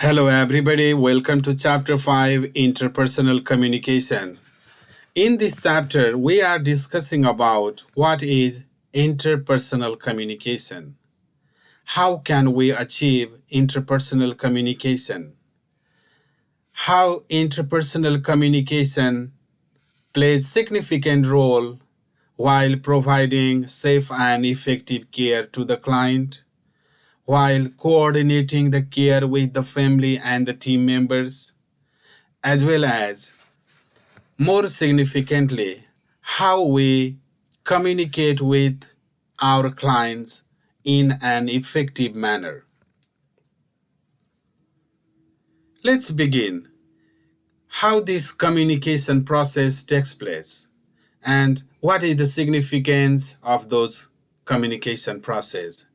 Hello, everybody. Welcome to Chapter 5 Interpersonal Communication. In this chapter, we are discussing about what is interpersonal communication. How can we achieve interpersonal communication? How interpersonal communication plays significant role while providing safe and effective care to the client, while coordinating the care with the family and the team members, as well as more significantly, how we communicate with our clients in an effective manner. Let's begin. How this communication process takes place and what is the significance of those communication process.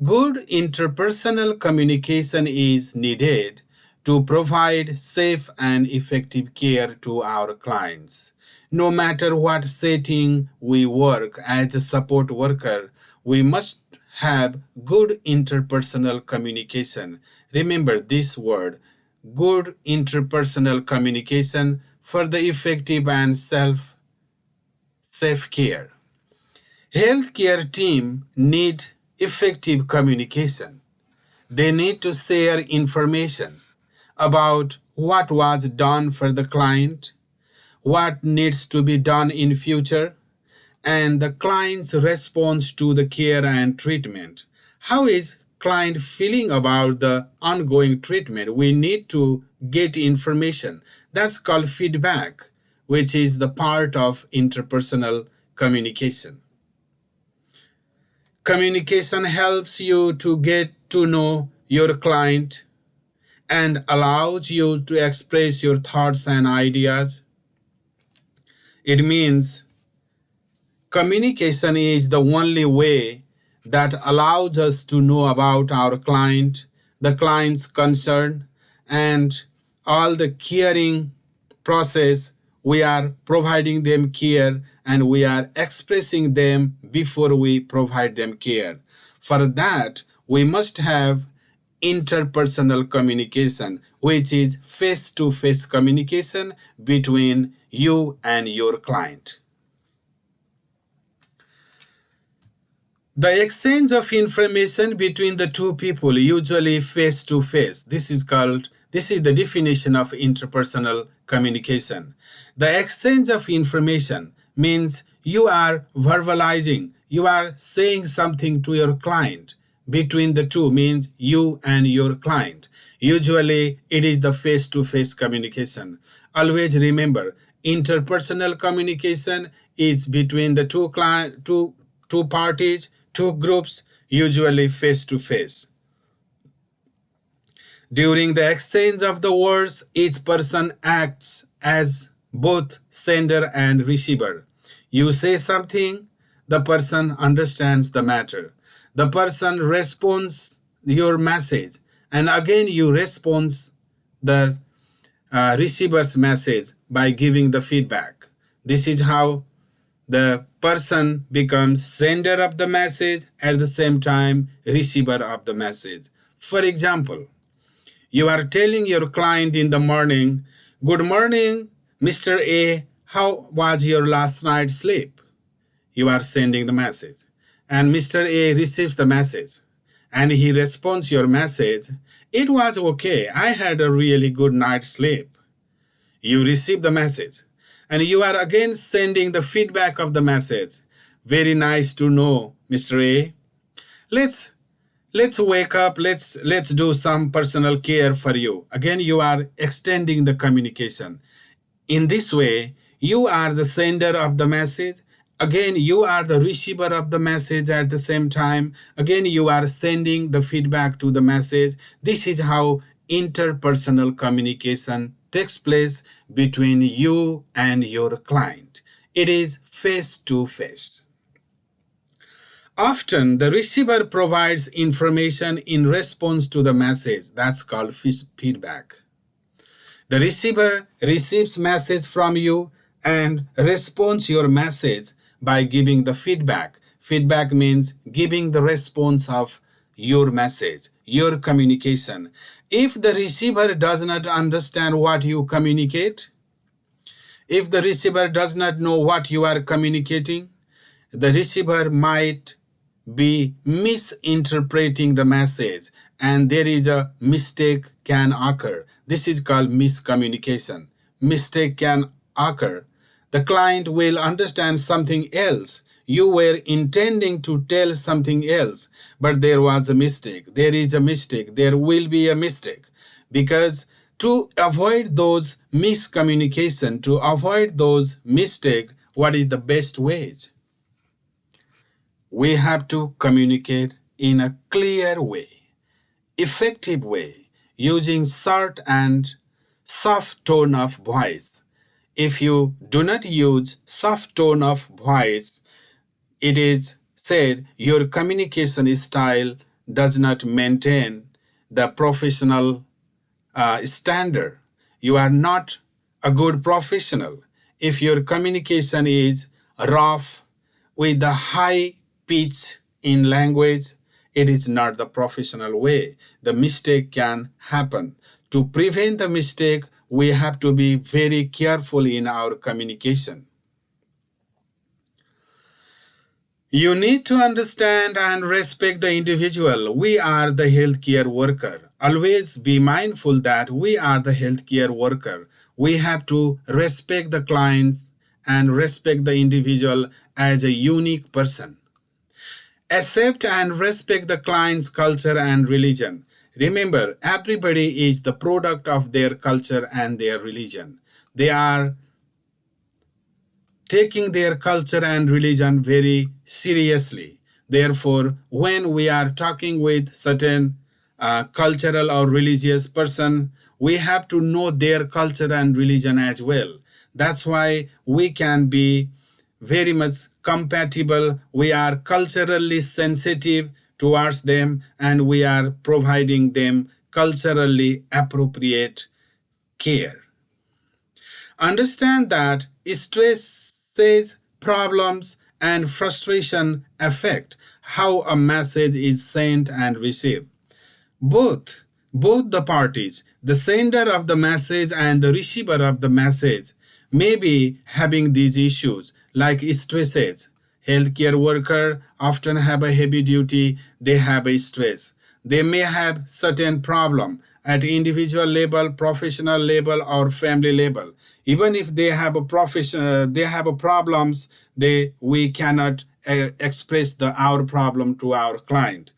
Good interpersonal communication is needed to provide safe and effective care to our clients. No matter what setting we work as a support worker, we must have good interpersonal communication. Remember this word, good interpersonal communication for the effective and safe care. Healthcare team need effective communication. They need to share information about what was done for the client, what needs to be done in future, and the client's response to the care and treatment. How is client feeling about the ongoing treatment? We need to get information. That's called feedback, which is the part of interpersonal communication. Communication helps you to get to know your client and allows you to express your thoughts and ideas. It means communication is the only way that allows us to know about our client, the client's concern, and all the caring process. We are providing them care and we are expressing them before we provide them care. For that, we must have interpersonal communication, which is face to face communication between you and your client. The exchange of information between the two people, usually face to face. This is the definition of interpersonal communication. The exchange of information means you are verbalizing, you are saying something to your client. Between the two means you and your client. Usually it is the face to face communication. Always remember, interpersonal communication is between the two parties, two groups, usually face to face. During the exchange of the words, each person acts as both sender and receiver. You say something, the person understands the matter. The person responds your message, and again you respond the receiver's message by giving the feedback. This is how the person becomes sender of the message at the same time receiver of the message. For example, you are telling your client in the morning, "Good morning, Mr. A. How was your last night's sleep?" You are sending the message. And Mr. A receives the message. And he responds your message, "It was okay. I had a really good night's sleep." You receive the message. And you are again sending the feedback of the message. "Very nice to know, Mr. A. Let's wake up, let's do some personal care for you." Again, you are extending the communication. In this way, you are the sender of the message. Again, you are the receiver of the message at the same time. Again, you are sending the feedback to the message. This is how interpersonal communication takes place between you and your client. It is face to face. Often, the receiver provides information in response to the message. That's called feedback. The receiver receives message from you and responds your message by giving the feedback. Feedback means giving the response of your message, your communication. If the receiver does not understand what you communicate, if the receiver does not know what you are communicating, the receiver might be misinterpreting the message and there is a mistake can occur. This is called miscommunication. Mistake can occur. The client will understand something else. You were intending to tell something else, but there was a mistake. There is a mistake. There will be a mistake. Because to avoid those miscommunication, to avoid those mistakes, what is the best ways? We have to communicate in a clear way, effective way, using short and soft tone of voice. If you do not use soft tone of voice, it is said your communication style does not maintain the professional standard. You are not a good professional. If your communication is rough with the high pitch in language, it is not the professional way. The mistake can happen. To prevent the mistake, we have to be very careful in our communication. You need to understand and respect the individual. We are the healthcare worker. Always be mindful that we are the healthcare worker. We have to respect the client and respect the individual as a unique person. Accept and respect the client's culture and religion. Remember, everybody is the product of their culture and their religion. They are taking their culture and religion very seriously. Therefore, when we are talking with certain cultural or religious person, we have to know their culture and religion as well. That's why we can be very much compatible. We are culturally sensitive towards them and we are providing them culturally appropriate care. Understand that stresses, problems, and frustration affect how a message is sent and received. Both the parties, the sender of the message and the receiver of the message, may be having these issues like stresses. Healthcare workers often have a heavy duty, they have a stress. They may have certain problem at individual level, professional level, or family level. Even if they have a profession, they have a problems. We cannot express our problem to our client,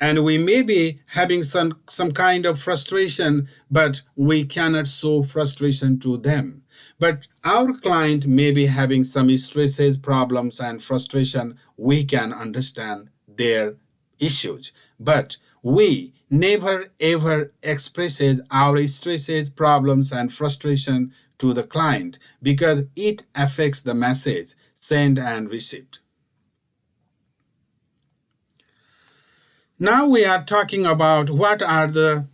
and we may be having some kind of frustration, but we cannot show frustration to them. But our client may be having some stresses, problems, and frustration. We can understand their issues, but we never ever expresses our stresses, problems, and frustration to the client because it affects the message sent and received. Now we are talking about what are the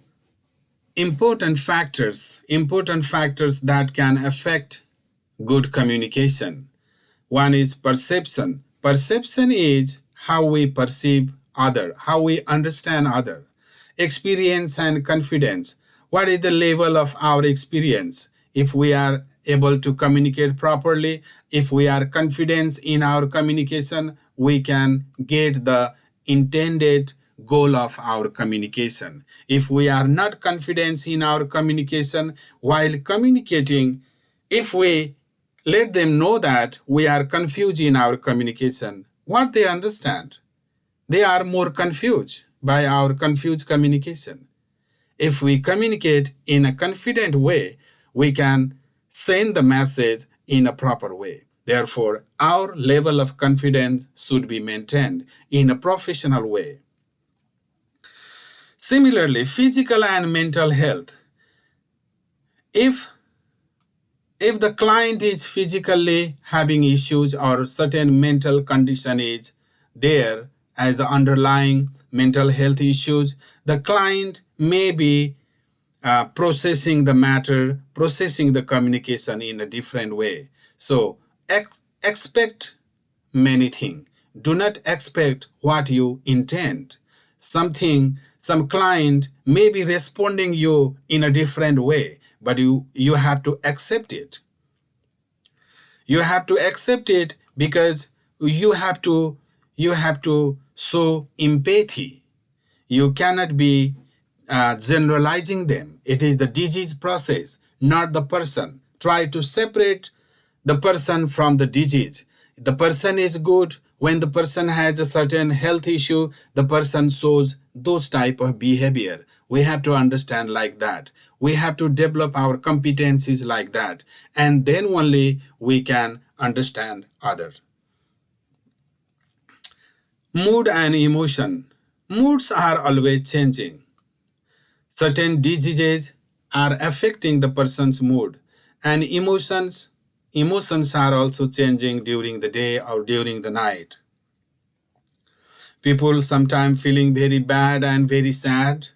important factors that can affect good communication. One is perception. Perception is how we perceive other, how we understand other. Experience and confidence. What is the level of our experience? If we are able to communicate properly, if we are confident in our communication, we can get the intended goal of our communication. If we are not confident in our communication while communicating, if we let them know that we are confused in our communication, what they understand, they are more confused by our confused communication. If we communicate in a confident way, we can send the message in a proper way. Therefore, our level of confidence should be maintained in a professional way. Similarly, physical and mental health. If the client is physically having issues or certain mental condition is there as the underlying mental health issues, the client may be processing the matter, processing the communication in a different way. So expect many things. Do not expect what you intend. some client may be responding you in a different way, but you have to accept it. You have to accept it because you have to show empathy. You cannot be generalizing them. It is the disease process, not the person. Try to separate the person from the disease. The person is good when the person has a certain health issue, the person shows those type of behavior. We have to understand like that. We have to develop our competencies like that, and then only we can understand others. Mood and emotion. Moods are always changing. Certain diseases are affecting the person's mood, and emotions are also changing during the day or during the night. People sometimes feeling very bad and very sad.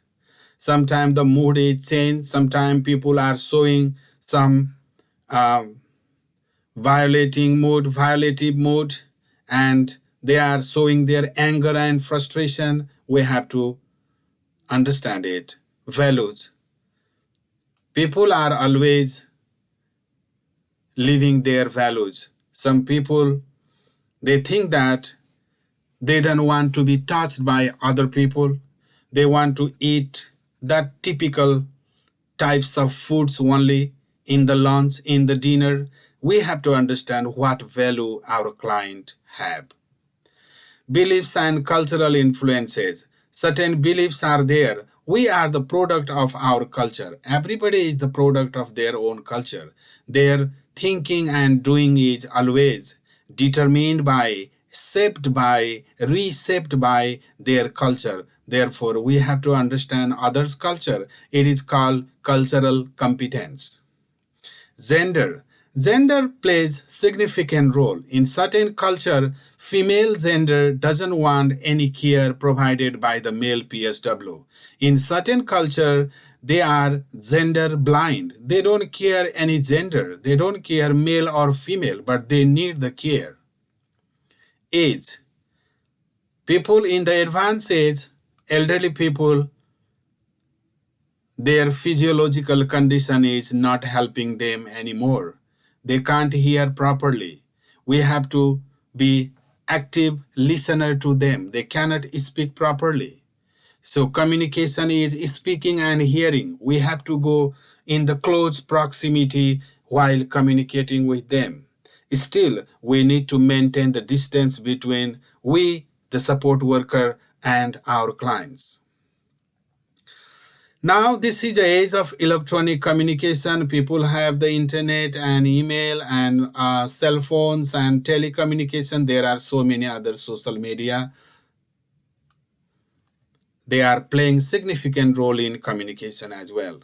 Sometimes the mood is changed. Sometimes people are showing some uh, violative mood, and they are showing their anger and frustration. We have to understand it. Values. People are always living their values. Some people, they think that they don't want to be touched by other people. They want to eat that typical types of foods only in the lunch, in the dinner. We have to understand what value our client have. Beliefs and cultural influences. Certain beliefs are there. We are the product of our culture. Everybody is the product of their own culture. Their thinking and doing is always determined by, shaped by, reshaped by their culture. Therefore, we have to understand others' culture. It is called cultural competence. Gender. Gender plays significant role. In certain culture, female gender doesn't want any care provided by the male PSW. In certain culture, they are gender blind. They don't care any gender. They don't care male or female, but they need the care. Age. People in the advanced age, elderly people, their physiological condition is not helping them anymore. They can't hear properly. We have to be active listener to them. They cannot speak properly. So communication is speaking and hearing. We have to go in the close proximity while communicating with them. Still, we need to maintain the distance between we, the support worker, and our clients. Now, this is the age of electronic communication. People have the internet and email and cell phones and telecommunication. There are so many other social media. They are playing significant role in communication as well.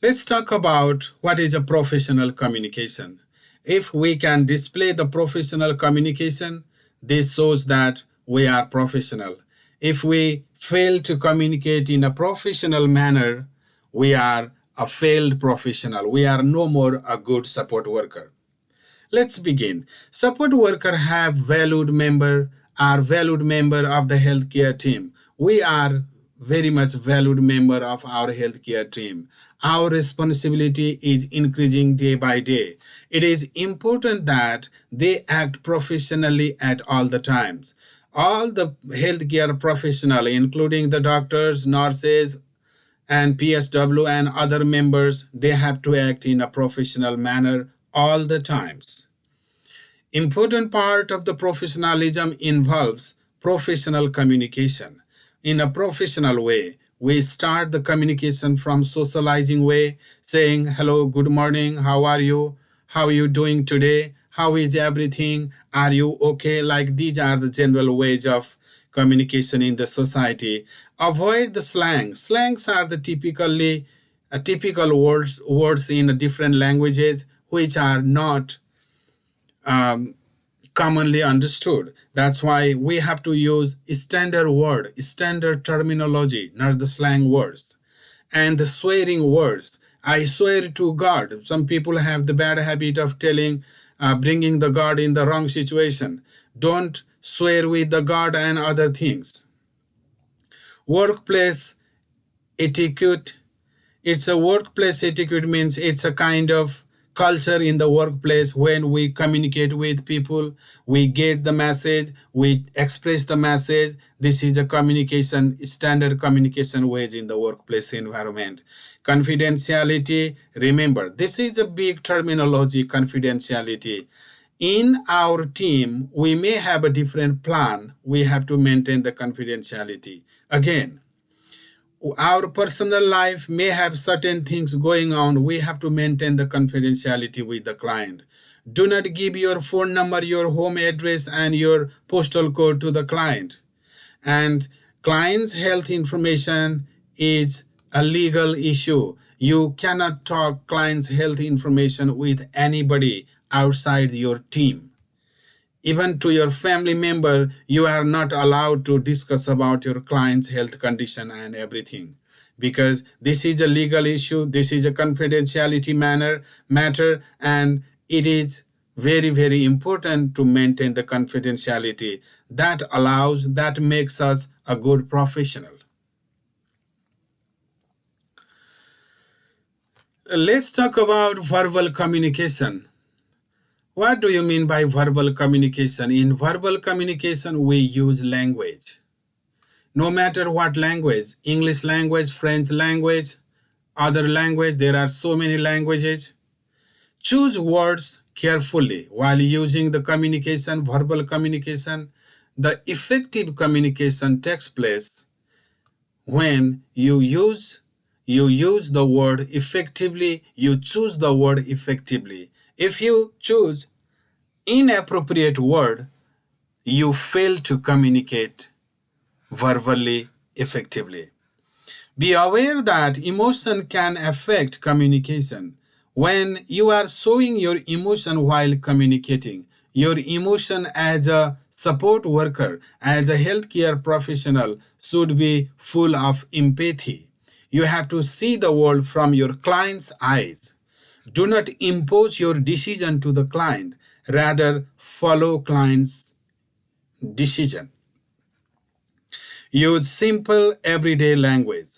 Let's talk about what is a professional communication. If we can display the professional communication, this shows that we are professional. If we fail to communicate in a professional manner, we are a failed professional. We are no more a good support worker. Let's begin. Support worker have are valued member of the healthcare team. We are very much valued member of our healthcare team. Our responsibility is increasing day by day. It is important that they act professionally at all the times. All the healthcare professional, including the doctors, nurses, and PSW and other members, they have to act in a professional manner all the times. Important part of the professionalism involves professional communication. In a professional way, we start the communication from socializing way, saying hello, good morning, how are you? How are you doing today? How is everything? Are you okay? Like these are the general ways of communication in the society. Avoid the slang. Slangs are the typical words in different languages which are not um, commonly understood. That's why we have to use standard word, standard terminology, not the slang words. And the swearing words. I swear to God. Some people have the bad habit of bringing the God in the wrong situation. Don't swear with the God and other things. Workplace etiquette. It's a workplace etiquette means it's a kind of culture in the workplace. When we communicate with people, we get the message, we express the message. This is a communication, standard communication ways in the workplace environment. Confidentiality, remember, this is a big terminology, confidentiality. In our team, we may have a different plan. We have to maintain the confidentiality. Again, our personal life may have certain things going on. We have to maintain the confidentiality with the client. Do not give your phone number, your home address, and your postal code to the client. And client's health information is a legal issue. You cannot talk client's health information with anybody outside your team. Even to your family member, you are not allowed to discuss about your client's health condition and everything, because this is a legal issue, this is a confidentiality matter, and it is very, very important to maintain the confidentiality. That makes us a good professional. Let's talk about verbal communication. What do you mean by verbal communication? In verbal communication, we use language. No matter what language, English language, French language, other language, there are so many languages. Choose words carefully while using the communication, verbal communication. The effective communication takes place when you use the word effectively, you choose the word effectively. If you choose inappropriate word, you fail to communicate verbally effectively. Be aware that emotion can affect communication. When you are showing your emotion while communicating, your emotion as a support worker, as a healthcare professional, should be full of empathy. You have to see the world from your client's eyes. Do not impose your decision to the client, rather follow client's decision. Use simple everyday language.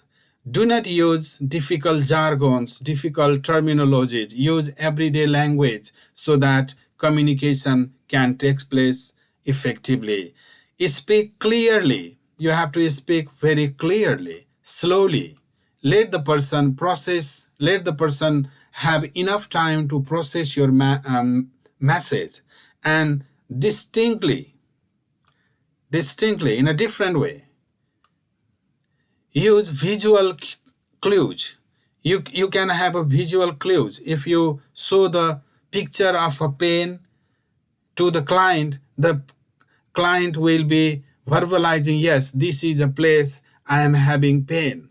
Do not use difficult jargons, difficult terminologies. Use everyday language so that communication can take place effectively. Speak clearly. You have to speak very clearly, slowly. Let the person process, let the person have enough time to process your message, and distinctly in a different way. Use visual clues. You can have a visual clues. If you show the picture of a pen to the client will be verbalizing, yes, this is a place I am having pain.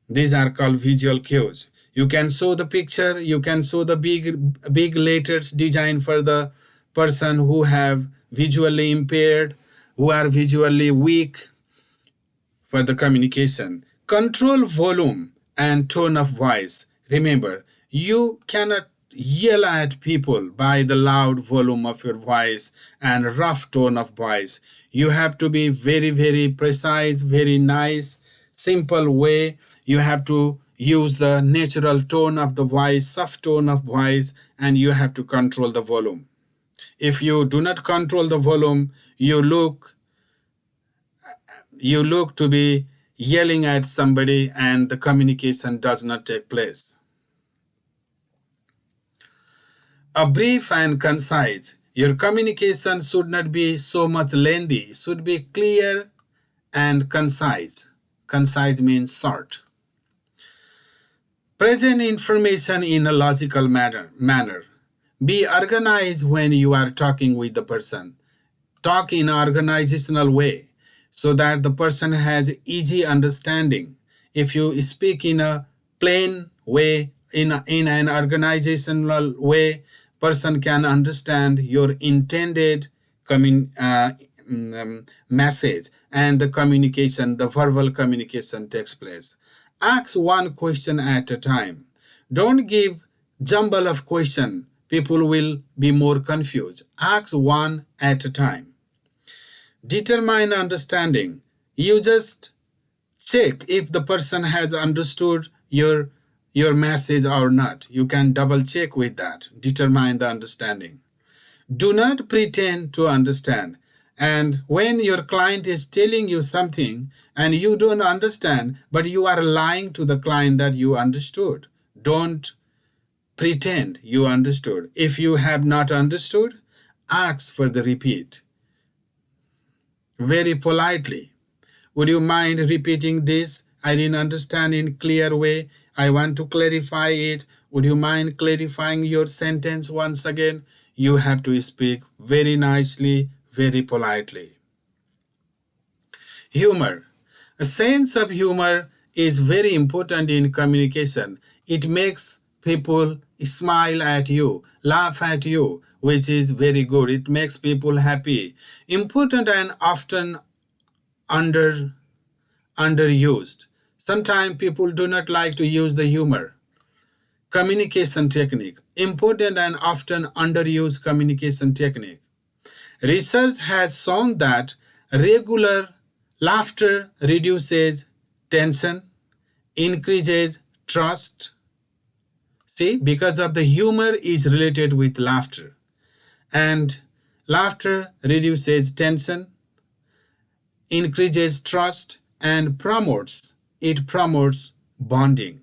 These are called visual cues. You can show the picture, you can show the big letters designed for the person who have visually impaired, who are visually weak, for the communication. Control volume and tone of voice. Remember, you cannot yell at people by the loud volume of your voice and rough tone of voice. You have to be very, very precise, very nice, simple way. You have to use the natural tone of the voice, soft tone of voice, and you have to control the volume. If you do not control the volume, you look to be yelling at somebody and the communication does not take place. A brief and concise. Your communication should not be so much lengthy. It should be clear and concise. Concise means short. Present information in a logical manner. Be organized when you are talking with the person. Talk in an organizational way so that the person has easy understanding. If you speak in a plain way, in an organizational way, person can understand your intended message, and the communication, the verbal communication takes place. Ask one question at a time. Don't give jumble of question. People will be more confused. Ask one at a time. Determine understanding. You just check if the person has understood your message or not. You can double check with that. Determine the understanding. Do not pretend to understand. And when your client is telling you something and you don't understand, but you are lying to the client that you understood, don't pretend you understood. If you have not understood, ask for the repeat very politely. Would you mind repeating this? I didn't understand in clear way. I want to clarify it. Would you mind clarifying your sentence once again? You have to speak very nicely, very politely. Humor. A sense of humor is very important in communication. It makes people smile at you, laugh at you, which is very good. It makes people happy. Important and often under underused. Sometimes people do not like to use the humor. Communication technique. Important and often underused communication technique. Research has shown that regular laughter reduces tension, increases trust. See, because of the humor is related with laughter. And laughter reduces tension, increases trust, and promotes bonding.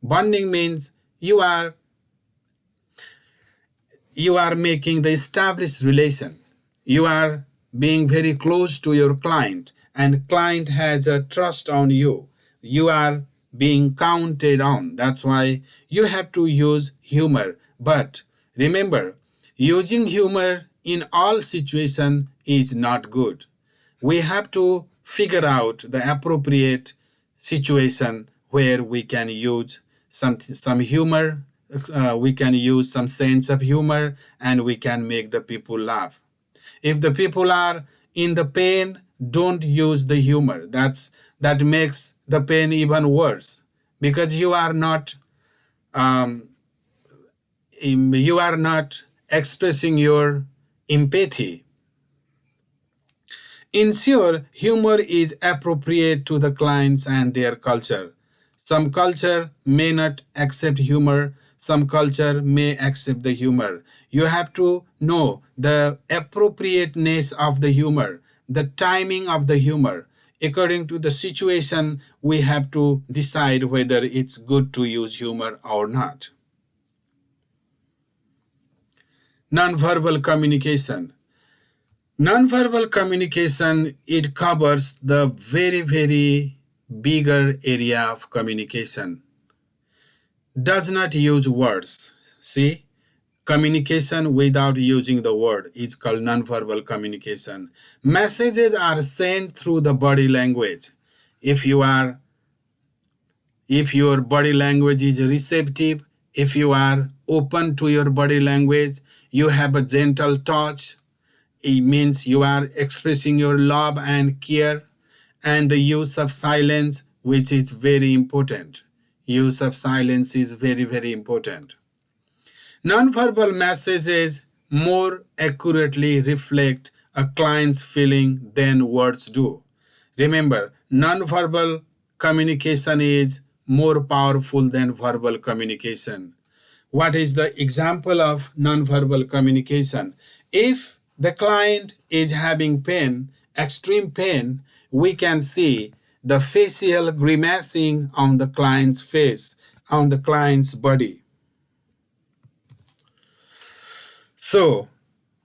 Bonding means you are making the established relation. You are being very close to your client, and client has a trust on you. You are being counted on. That's why you have to use humor. But remember, using humor in all situation is not good. We have to figure out the appropriate situation where we can use some humor, we can use some sense of humor, and we can make the people laugh. If the people are in the pain, don't use the humor. That makes the pain even worse, because you are not expressing your empathy. Ensure humor is appropriate to the clients and their culture. Some culture may not accept humor, some culture may accept the humor. You have to know the appropriateness of the humor, the timing of the humor. According to the situation, we have to decide whether it's good to use humor or not. Nonverbal communication. Nonverbal communication, it covers the very, very bigger area of communication. Does not use words. See, communication without using the word is called nonverbal communication. Messages are sent through the body language. If you are if your body language is receptive, if you are open to your body language, you have a gentle touch, it means you are expressing your love and care. And the use of silence, which is very important. Use of silence is very, very important. Nonverbal messages more accurately reflect a client's feeling than words do. Remember, nonverbal communication is more powerful than verbal communication. What is the example of nonverbal communication? If the client is having pain, extreme pain, we can see the facial grimacing on the client's face, on the client's body. So,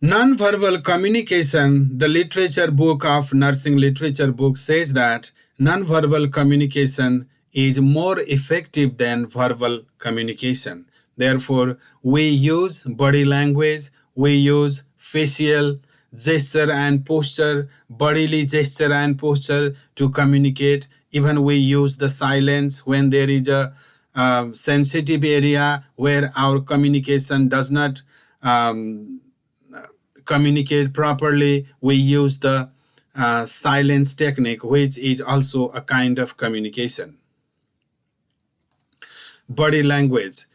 nonverbal communication, the literature book of nursing literature book says that nonverbal communication is more effective than verbal communication. Therefore, we use body language, we use facial gesture and posture, bodily gesture and posture to communicate. Even we use the silence when there is a sensitive area where our communication does not um, communicate properly. We use the silence technique, which is also a kind of communication. Body language.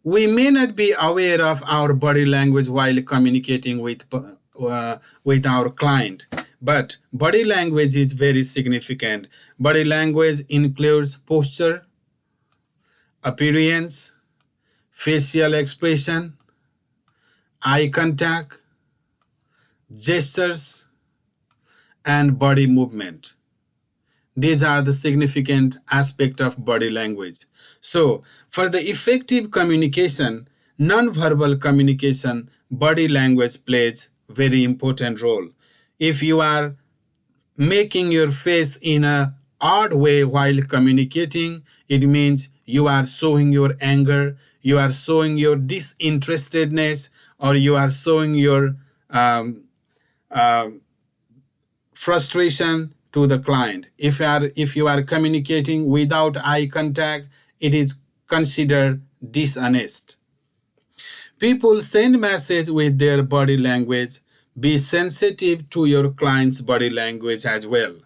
We may not be aware of our body language while communicating with our client. But body language is very significant. Body language includes posture, appearance, facial expression, eye contact, gestures, and body movement. These are the significant aspect of body language. So, for the effective communication, non-verbal communication, body language plays very important role. If you are making your face in a odd way while communicating, it means you are showing your anger, you are showing your disinterestedness, or you are showing your um, uh, frustration to the client. If you are communicating without eye contact, it is considered dishonest. People send message with their body language. Be sensitive to your client's body language as well.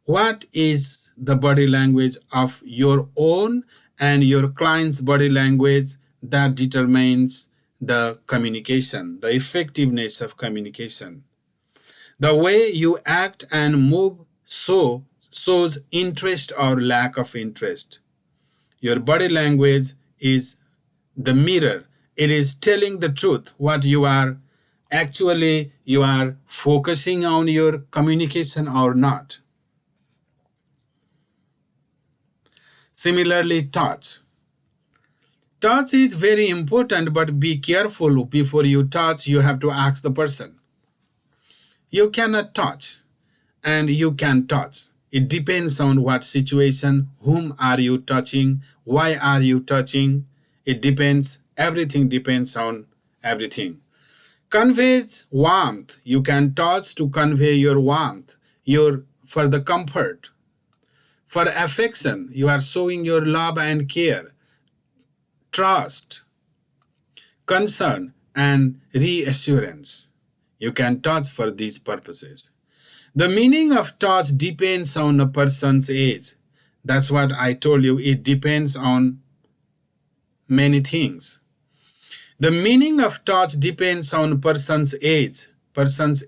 What is the body language of your own and your client's body language? That determines the communication, the effectiveness of communication. The way you act and move shows interest or lack of interest. Your body language is the mirror. It is telling the truth what you are actually you are focusing on your communication or not. Similarly, touch. Touch is very important, but be careful before you touch. You have to ask the person. You cannot touch and you can touch. It depends on what situation, whom are you touching, why are you touching. It depends, everything depends on everything. Conveys warmth. You can touch to convey your warmth, your for the comfort. For affection, you are showing your love and care, trust, concern, and reassurance. You can touch for these purposes. The meaning of touch depends on a person's age. That's what I told you. It depends on many things. The meaning of touch depends on person's age, person's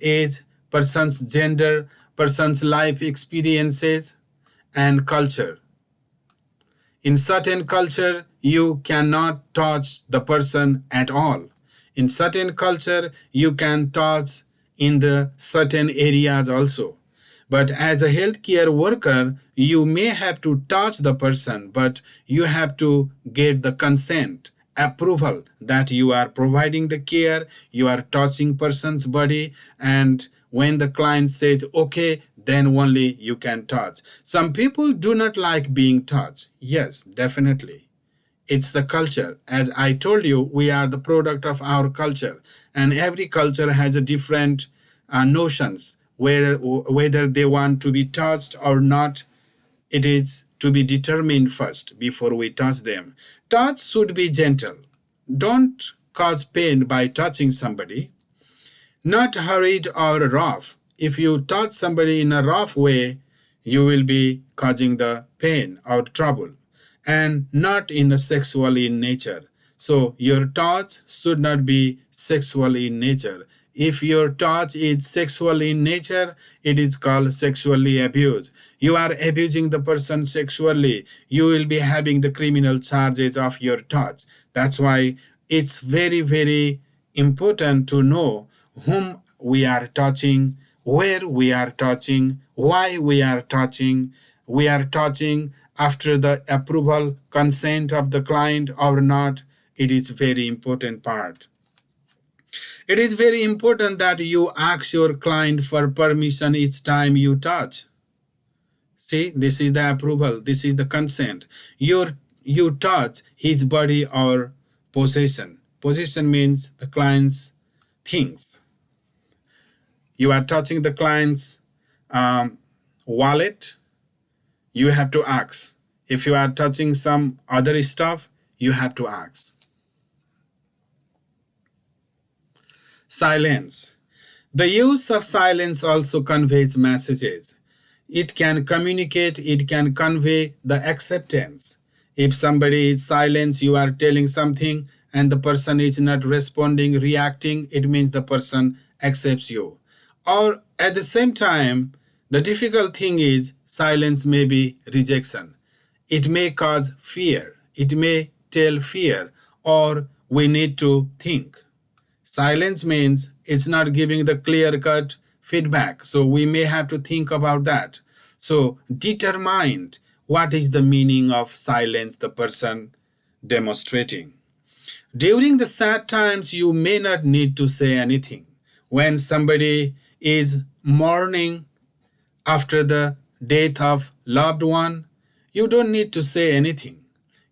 gender, person's life experiences, and culture. In certain culture, you cannot touch the person at all. In certain culture, you can touch in the certain areas also. But as a healthcare worker, you may have to touch the person, but you have to get the consent, approval that you are providing the care, you are touching person's body, and when the client says okay, then only you can touch. Some people do not like being touched. Yes, definitely. It's the culture. As I told you, we are the product of our culture, and every culture has a different notions whether they want to be touched or not. It is to be determined first before we touch them. Touch should be gentle. Don't cause pain by touching somebody. Not hurried or rough. If you touch somebody in a rough way, you will be causing the pain or trouble, and not in a sexual in nature. So your touch should not be sexual in nature. If your touch is sexual in nature, it is called sexually abuse. You are abusing the person sexually. You will be having the criminal charges of your touch. That's why it's very, very important to know whom we are touching, where we are touching, why we are touching. We are touching after the approval, consent of the client or not. It is very important part. It is very important that you ask your client for permission each time you touch. See, this is the approval, this is the consent. You touch his body or possession. Possession means the client's things. You are touching the client's wallet, you have to ask. If you are touching some other stuff, you have to ask. Silence. The use of silence also conveys messages. It can communicate, it can convey the acceptance. If somebody is silent, you are telling something and the person is not responding, reacting, it means the person accepts you. Or at the same time, the difficult thing is silence may be rejection. It may cause fear. It may tell fear, or we need to think. Silence means it's not giving the clear cut feedback. So we may have to think about that. So determine what is the meaning of silence the person demonstrating. During the sad times, you may not need to say anything. When somebody is mourning after the death of loved one, you don't need to say anything.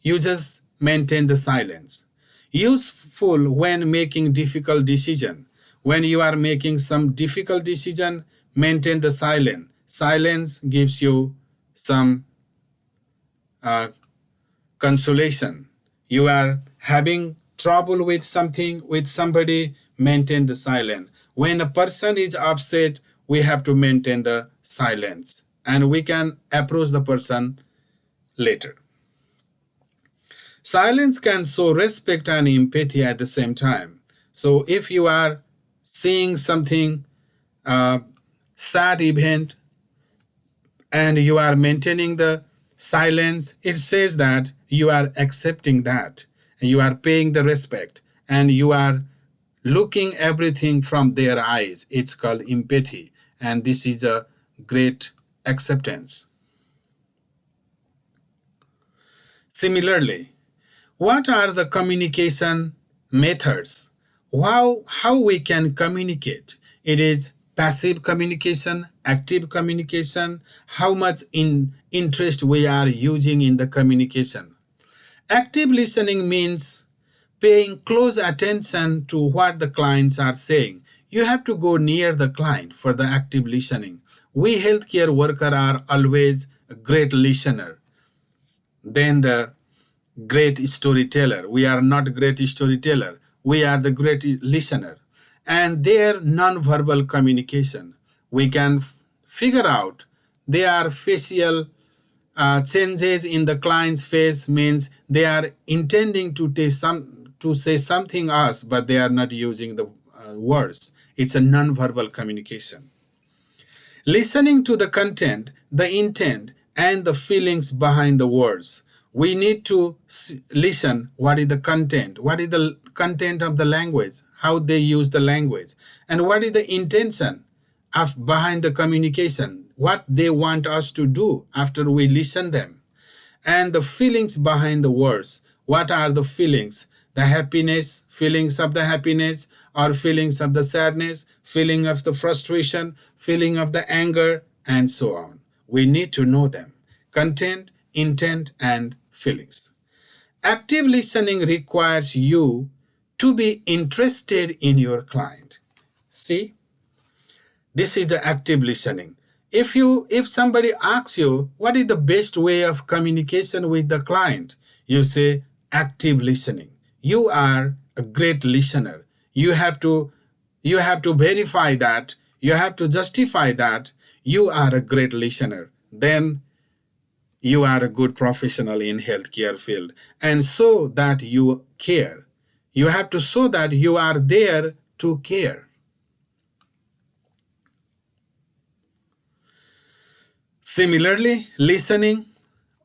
You just maintain the silence. Useful when making difficult decision. When you are making some difficult decision, maintain the silence. Silence gives you some uh, consolation. You are having trouble with something, with somebody, maintain the silence. When a person is upset, we have to maintain the silence and we can approach the person later. Silence can show respect and empathy at the same time. So if you are seeing something, uh, sad event, and you are maintaining the silence, it says that you are accepting that, and you are paying the respect, and you are looking everything from their eyes. It's called empathy, and this is a great acceptance. Similarly, what are the communication methods? How we can communicate? It is passive communication, active communication, how much interest we are using in the communication. Active listening means paying close attention to what the clients are saying. You have to go near the client for the active listening. We healthcare workers are always a great listener than the great storyteller. We are not great storyteller. We are the great listener. And their nonverbal communication, we can figure out their facial changes in the client's face means they are intending to say something else, but they are not using the words. It's a nonverbal communication. Listening to the content, the intent, and the feelings behind the words. We need to listen what is the content, what is the content of the language, how they use the language, and what is the intention of behind the communication, what they want us to do after we listen them, and the feelings behind the words. What are the feelings? The happiness, feelings of the happiness, or feelings of the sadness, feeling of the frustration, feeling of the anger, and so on. We need to know them. Content, intent, and feelings. Active listening requires you to be interested in your client. See, this is the active listening. If somebody asks you what is the best way of communication with the client, you say active listening. You are a great listener. You have to verify that, you have to justify that you are a great listener. Then you are a good professional in healthcare field, and so that you care. You have to show that you are there to care. Similarly, listening,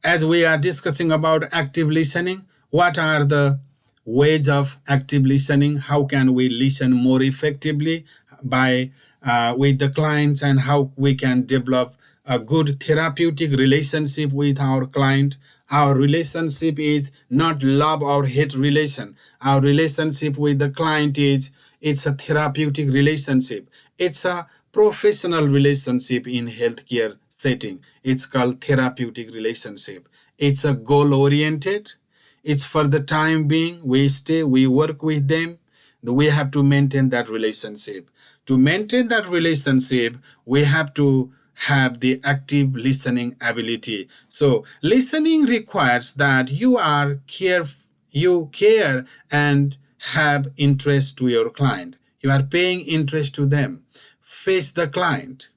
as we are discussing about active listening, what are the ways of active listening? How can we listen more effectively by with the clients, and how we can develop a good therapeutic relationship with our client? Our relationship is not love or hate relation. Our relationship with the client is it's a therapeutic relationship. It's a professional relationship in healthcare setting. It's called therapeutic relationship. It's a goal oriented. It's for the time being. We stay, we work with them. We have to maintain that relationship. To maintain that relationship, we have to have the active listening ability. So listening requires that you care and have interest to your client. You are paying interest to them. Face the client.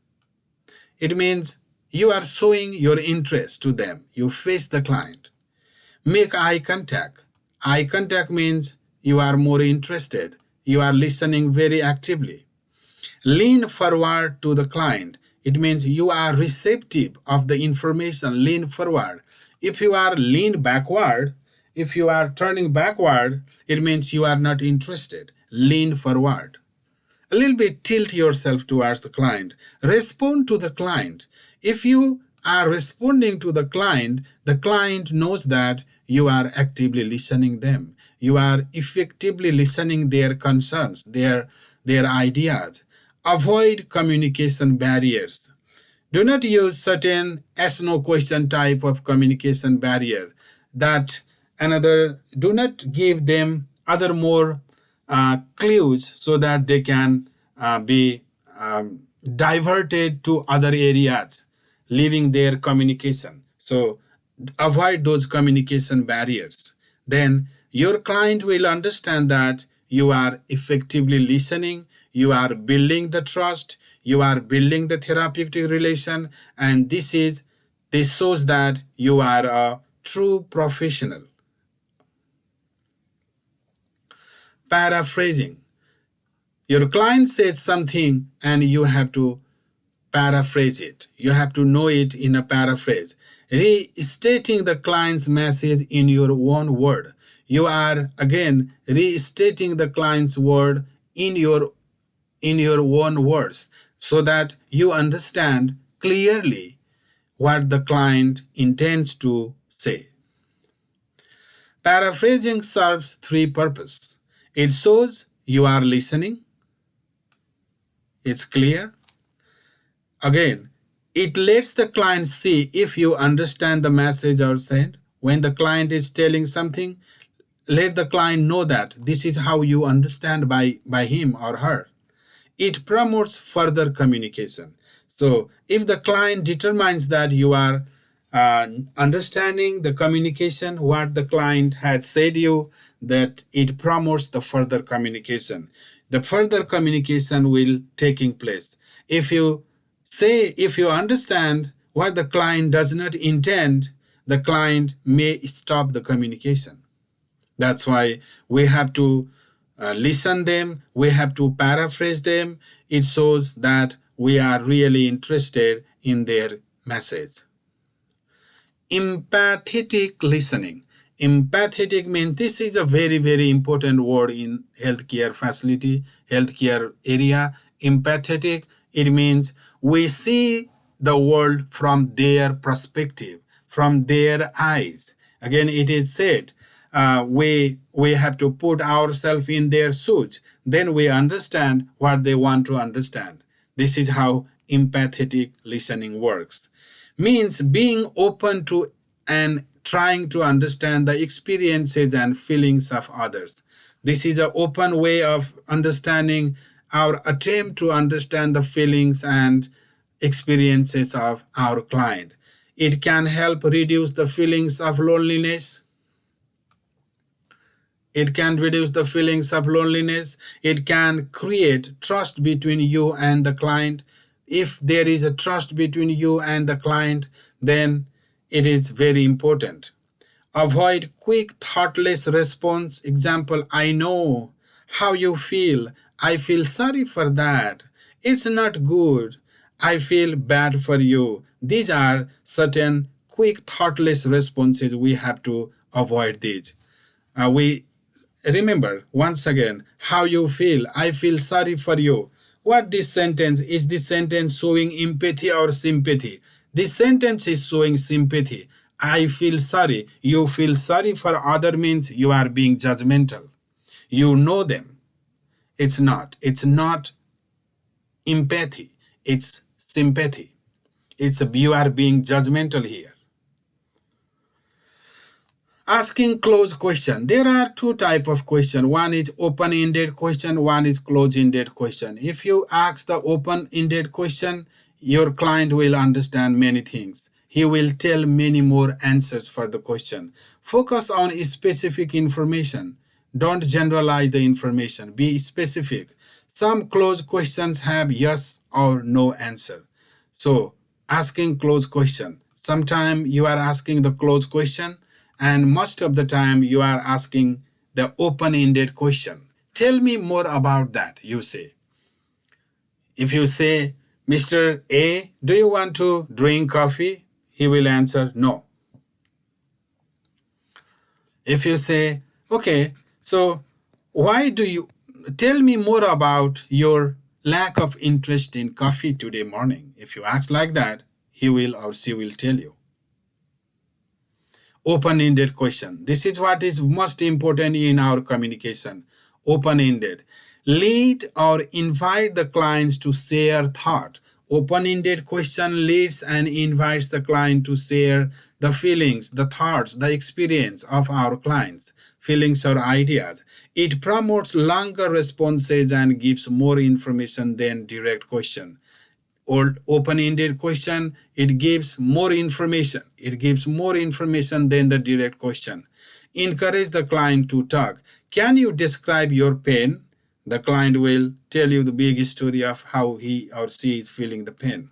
It means you are showing your interest to them. You face the client. Make eye contact. Eye contact means you are more interested. You are listening very actively. Lean forward to the client. It means you are receptive of the information. Lean forward. If you are lean backward, if you are turning backward, it means you are not interested. Lean forward. A little bit tilt yourself towards the client. Respond to the client. If you are responding to the client knows that you are actively listening them. You are effectively listening their concerns, their ideas. Avoid communication barriers. Do not use certain ask no question type of communication barrier that another do not give them other more clues so that they can be diverted to other areas leaving their communication. So avoid those communication barriers. Then your client will understand that you are effectively listening, you are building the trust, you are building the therapeutic relation, and this shows that you are a true professional. Paraphrasing. Your client says something and you have to paraphrase it. You have to know it in a paraphrase. Restating the client's message in your own word. You are again restating the client's word in your own words so that you understand clearly what the client intends to say. Paraphrasing serves three purposes. It shows you are listening, it's clear. Again, it lets the client see if you understand the message or sent. When the client is telling something, let the client know that this is how you understand by him or her. It promotes further communication. So, if the client determines that you are understanding the communication, what the client has said you, that it promotes the further communication. The further communication will taking place. If you understand what the client does not intend, the client may stop the communication. That's why we have to listen them, we have to paraphrase them. It shows that we are really interested in their message. Empathetic listening. Empathetic means this is a very, very important word in healthcare facility, healthcare area. Empathetic, it means we see the world from their perspective, from their eyes. Again, it is said we have to put ourselves in their shoes. Then we understand what they want to understand. This is how empathetic listening works. Means being open to and trying to understand the experiences and feelings of others. This is an open way of understanding our attempt to understand the feelings and experiences of our client. It can help reduce the feelings of loneliness. It can reduce the feelings of loneliness. It can create trust between you and the client. If there is a trust between you and the client, then it is very important. Avoid quick, thoughtless response. Example, I know how you feel. I feel sorry for that. It's not good. I feel bad for you. These are certain quick, thoughtless responses. We have to avoid these. We remember once again how you feel. I feel sorry for you. What this sentence is, this sentence showing empathy or sympathy? This sentence is showing sympathy. I feel sorry. You feel sorry for other means you are being judgmental. You know them. It's not empathy. It's sympathy. It's you are being judgmental here. Asking closed question. There are two type of question. One is open-ended question, one is closed-ended question. If you ask the open-ended question, your client will understand many things. He will tell many more answers for the question. Focus on specific information. Don't generalize the information. Be specific. Some closed questions have yes or no answer. So asking closed question. Sometimes you are asking the closed question, and most of the time you are asking the open-ended question. Tell me more about that, you say. If you say, Mr. A, do you want to drink coffee? He will answer no. If you say, okay, so why do you tell me more about your lack of interest in coffee today morning? If you ask like that, he will or she will tell you. Open-ended question. This is what is most important in our communication. Open-ended. Lead or invite the clients to share thought. Open-ended question leads and invites the client to share the feelings, the thoughts, the experience of our clients, feelings or ideas. It promotes longer responses and gives more information than direct question. Or open-ended question, it gives more information. It gives more information than the direct question. Encourage the client to talk. Can you describe your pain? The client will tell you the big story of how he or she is feeling the pain.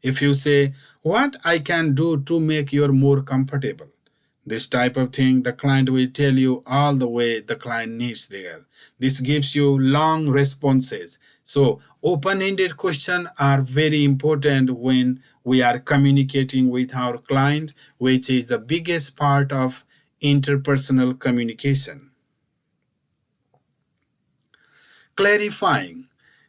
If you say, what I can do to make you more comfortable, this type of thing, the client will tell you all the way the client needs there. This gives you long responses. So open-ended questions are very important when we are communicating with our client, which is the biggest part of interpersonal communication. Clarifying.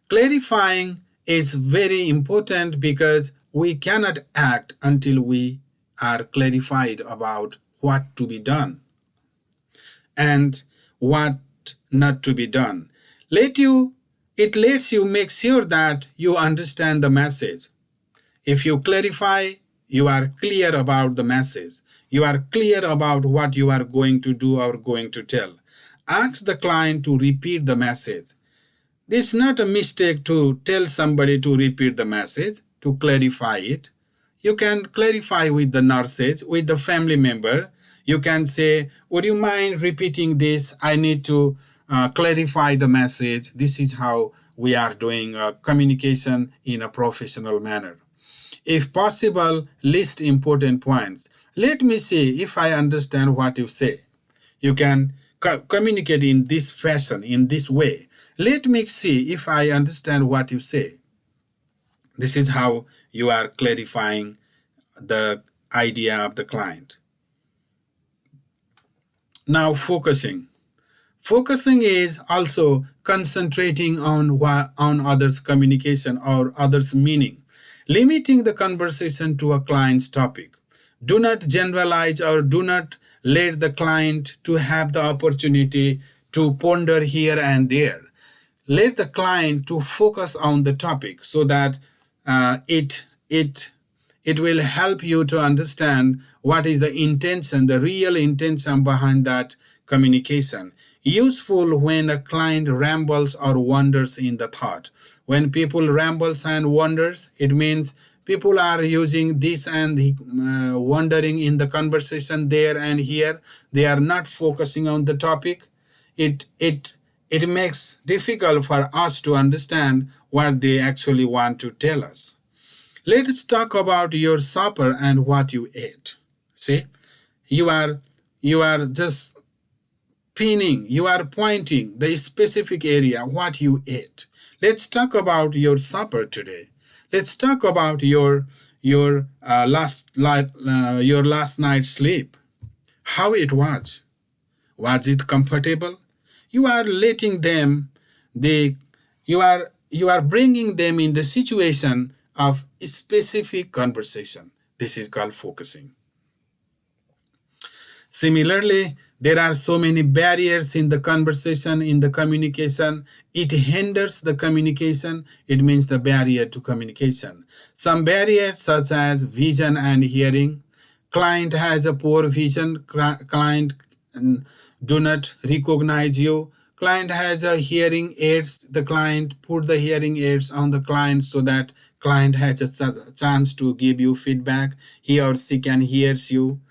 Clarifying is very important because we cannot act until we are clarified about what to be done and what not to be done. It lets you make sure that you understand the message. If you clarify, you are clear about the message. You are clear about what you are going to do or going to tell. Ask the client to repeat the message. It's not a mistake to tell somebody to repeat the message, to clarify it. You can clarify with the nurses, with the family member. You can say, would you mind repeating this? I need to clarify the message. This is how we are doing communication in a professional manner. If possible, list important points. Let me see if I understand what you say. You can communicate in this fashion, in this way. Let me see if I understand what you say. This is how you are clarifying the idea of the client. Now, focusing. Focusing is also concentrating on others' communication or others' meaning, limiting the conversation to a client's topic. Do not generalize or do not let the client to have the opportunity to ponder here and there. Let the client to focus on the topic so that it will help you to understand what is the intention, the real intention behind that communication. Useful when a client rambles or wanders in the thought. When people rambles and wanders, it means people are using this and wandering in the conversation there and here. They are not focusing on the topic. It makes difficult for us to understand what they actually want to tell us. Let's talk about your supper and what you ate. See, you are you are just pinning, you are pointing the specific area what you ate. Let's talk about your supper today. Let's talk about your last night's sleep. How it was. Was it comfortable? You are letting them they you are bringing them in the situation of a specific conversation. This is called focusing. Similarly, there are so many barriers in the conversation, in the communication. It hinders the communication. It means the barrier to communication. Some barriers, such as vision and hearing. Client has a poor vision. Client do not recognize you. Client has a hearing aids. The client put the hearing aids on the client so that client has a chance to give you feedback. He or she can hears you.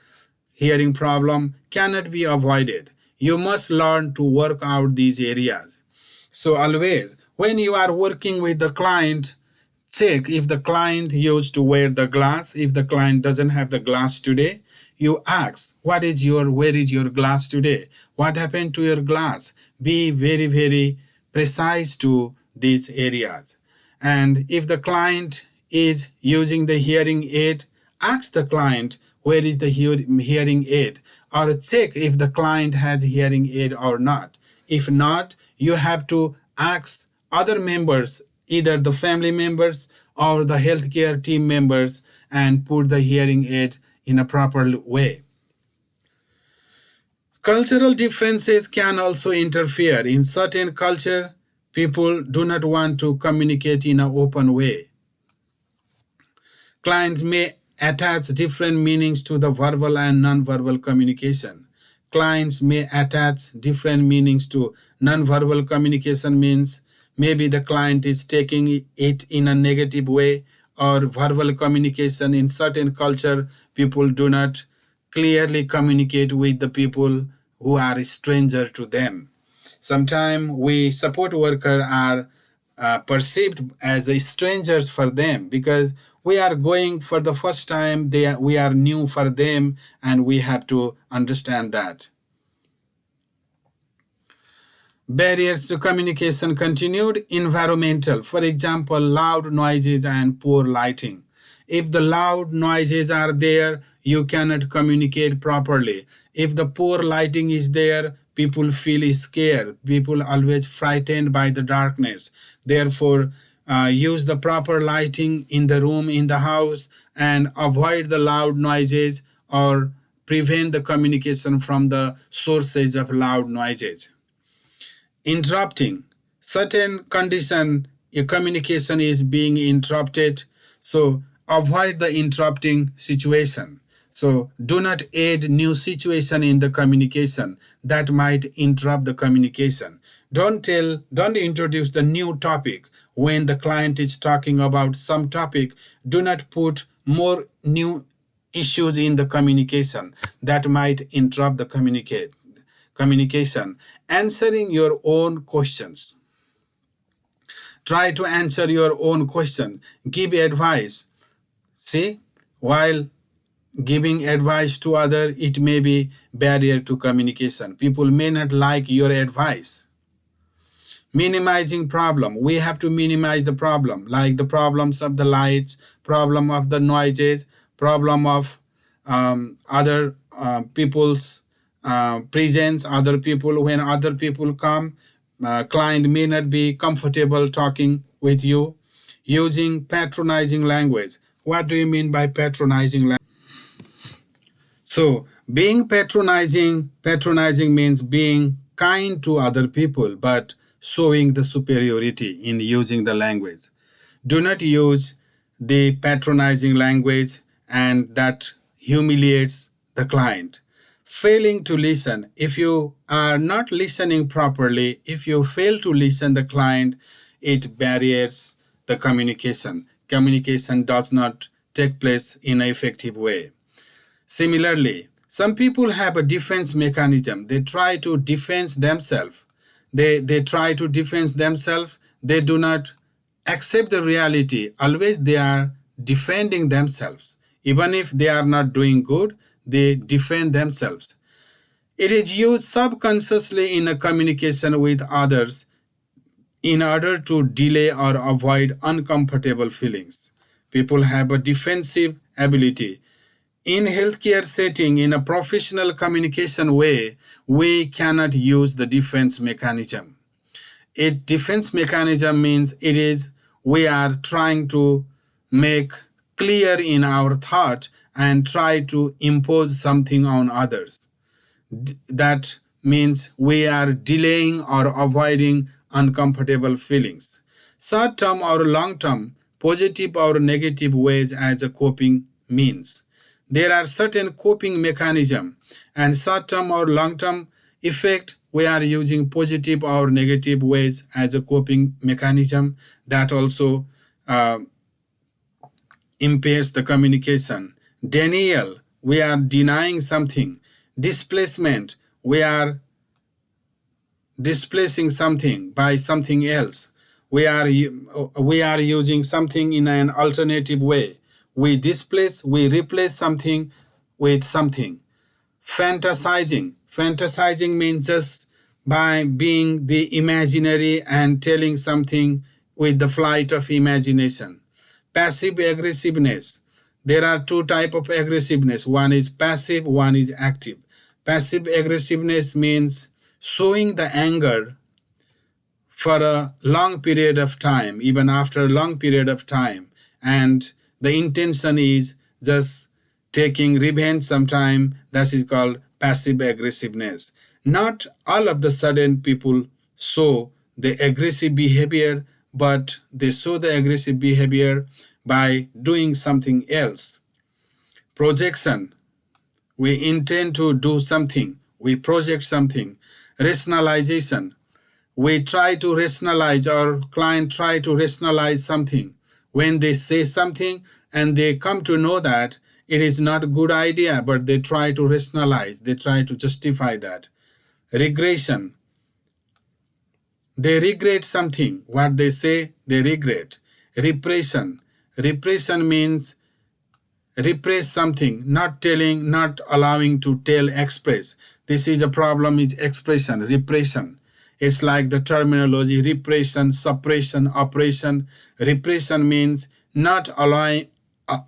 Hearing problem cannot be avoided. You must learn to work out these areas. So always, when you are working with the client, check if the client used to wear the glass. If the client doesn't have the glass today, you ask, where is your glass today? What happened to your glass? Be very, very precise to these areas. And if the client is using the hearing aid, ask the client where is the hearing aid, or check if the client has hearing aid or not. If not, you have to ask other members, either the family members or the healthcare team members, and put the hearing aid in a proper way. Cultural differences can also interfere. In certain culture, people do not want to communicate in an open way. Clients may attach different meanings to the verbal and nonverbal communication. Clients may attach different meanings to nonverbal communication means maybe the client is taking it in a negative way, or verbal communication in certain culture people do not clearly communicate with the people who are a stranger to them. Sometimes we support workers are perceived as a strangers for them because we are going for the first time. We are new for them, and we have to understand that. Barriers to communication continued. Environmental, for example, loud noises and poor lighting. If the loud noises are there, you cannot communicate properly. If the poor lighting is there, people feel scared. People always frightened by the darkness. Therefore, use the proper lighting in the room, in the house, and avoid the loud noises, or prevent the communication from the sources of loud noises. Interrupting, certain condition your communication is being interrupted, so avoid the interrupting situation. So do not add new situation in the communication that might interrupt the communication. Don't introduce the new topic when the client is talking about some topic. Do not put more new issues in the communication that might interrupt the communication. Answering your own questions. Try to answer your own question. Give advice. See, while giving advice to other, it may be barrier to communication. People may not like your advice. Minimizing problem, we have to minimize the problem, like the problems of the lights, problem of the noises, problem of other people's presence, other people. When other people come, client may not be comfortable talking with you. Using patronizing language, what do you mean by patronizing language? So, being patronizing means being kind to other people, but showing the superiority in using the language. Do not use the patronizing language, and that humiliates the client. Failing to listen. If you are not listening properly, if you fail to listen the client, it barriers the communication. Communication does not take place in an effective way. Similarly, some people have a defense mechanism. They try to defend themselves. They try to defend themselves. They do not accept the reality. Always they are defending themselves. Even if they are not doing good, they defend themselves. It is used subconsciously in a communication with others in order to delay or avoid uncomfortable feelings. People have a defensive ability. In healthcare setting, in a professional communication way, we cannot use the defense mechanism. A defense mechanism means it is we are trying to make clear in our thought and try to impose something on others. That means we are delaying or avoiding uncomfortable feelings. Short term or long term, positive or negative ways as a coping means. There are certain coping mechanism, and short term or long term effect we are using positive or negative ways as a coping mechanism that also impairs the communication. Denial, we are denying something. Displacement, we are displacing something by something else. We are using something in an alternative way. We displace, we replace something with something. Fantasizing means just by being the imaginary and telling something with the flight of imagination. Passive aggressiveness. There are two types of aggressiveness. One is passive, one is active. Passive aggressiveness means showing the anger for a long period of time, even after a long period of time, and the intention is just taking revenge sometime. That is called passive aggressiveness. Not all of the sudden people show the aggressive behavior, but they show the aggressive behavior by doing something else. Projection. We intend to do something, we project something. Rationalization. We try to rationalize, our client try to rationalize something. When they say something and they come to know that it is not a good idea, but they try to rationalize, they try to justify that. Regression. They regret something, what they say they regret. Repression. Repression means repress something, not telling, not allowing to tell, express. This is a problem, is expression, repression. It's like the terminology repression, suppression, oppression. Repression means uh,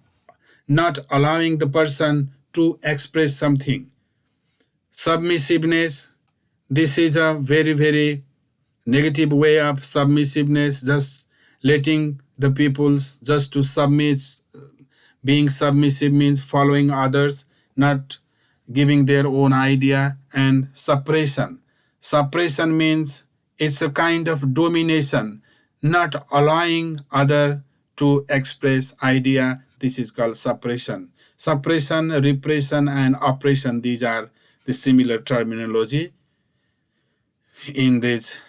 not allowing the person to express something. Submissiveness. This is a very, very negative way of submissiveness, just letting the peoples just to submit. Being submissive means following others, not giving their own idea. And suppression. Suppression means it's a kind of domination, not allowing other to express idea. This is called suppression. Suppression, repression, and oppression, these are the similar terminology in this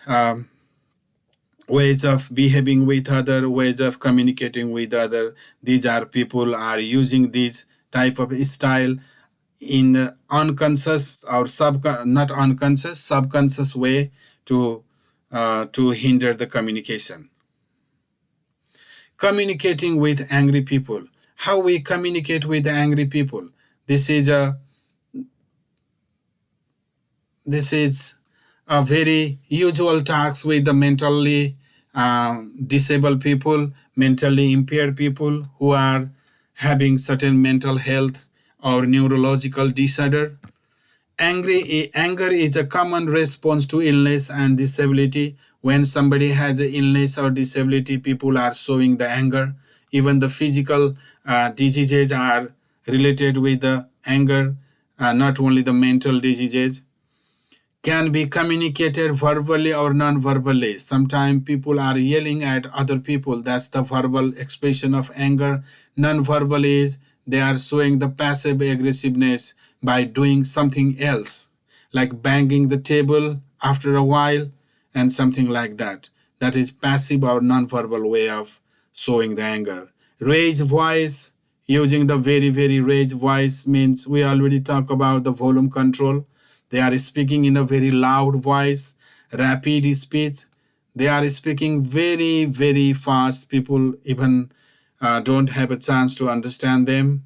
ways of behaving with other, ways of communicating with other. These are people are using this type of style in unconscious or not unconscious, subconscious way to hinder the communication. Communicating with angry people. How we communicate with angry people. This is a very usual task with the mentally disabled people, mentally impaired people who are having certain mental health or neurological disorder. Anger is a common response to illness and disability. When somebody has an illness or disability, people are showing the anger. Even the physical diseases are related with the anger, not only the mental diseases. Can be communicated verbally or non-verbally. Sometimes people are yelling at other people. That's the verbal expression of anger. Non-verbal is they are showing the passive aggressiveness by doing something else, like banging the table after a while and something like that. That is passive or non-verbal way of showing the anger. Raised voice, using the very, very raised voice means we already talk about the volume control. They are speaking in a very loud voice, rapid speech. They are speaking very, very fast. People even don't have a chance to understand them.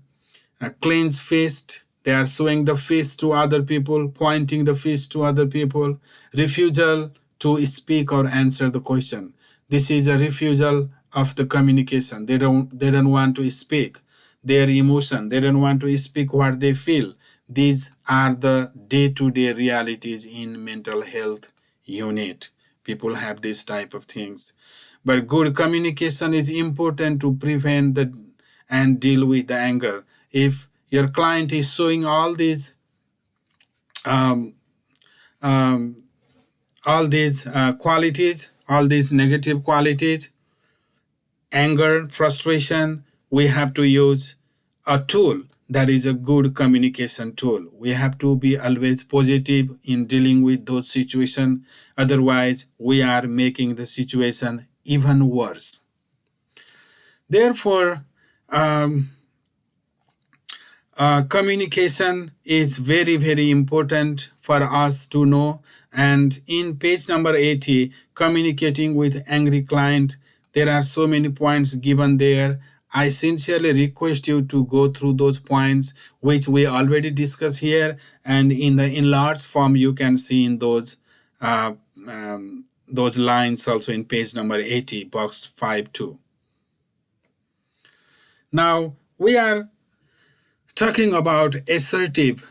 Clenched fist. They are showing the fist to other people, pointing the fist to other people. Refusal to speak or answer the question. This is a refusal of the communication. They don't want to speak their emotion. They don't want to speak what they feel. These are the day-to-day realities in mental health unit. People have these type of things. But good communication is important to prevent and deal with the anger. If your client is showing um, um, all these qualities, all these negative qualities, anger, frustration, we have to use a tool that is a good communication tool. We have to be always positive in dealing with those situations. Otherwise, we are making the situation even worse. Therefore, um, communication is very, very important for us to know. And in page number 80, communicating with angry client, there are so many points given there. I sincerely request you to go through those points which we already discussed here, and in the enlarged form you can see in those uh, um, those lines also in page number 80, box 5.2. Now we are talking about assertive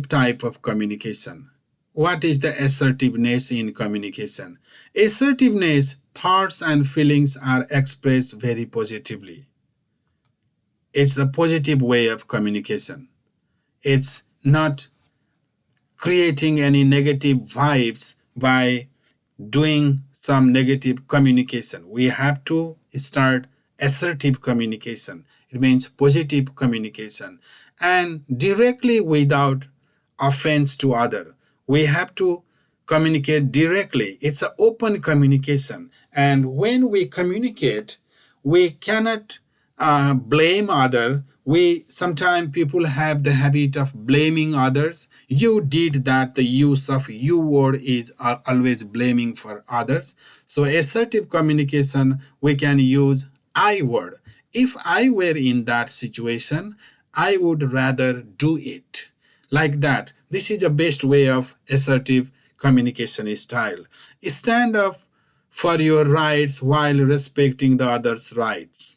type of communication. What is the assertiveness in communication? Assertiveness, thoughts and feelings are expressed very positively. It's the positive way of communication. It's not creating any negative vibes by doing some negative communication. We have to start assertive communication. It means positive communication and directly without offense to other. We have to communicate directly. It's an open communication. And when we communicate, we cannot blame other. We sometimes people have the habit of blaming others. You did that. The use of you word is always blaming for others. So assertive communication, we can use I word. If I were in that situation, I would rather do it. Like that. This is the best way of assertive communication style. Stand up for your rights while respecting the other's rights.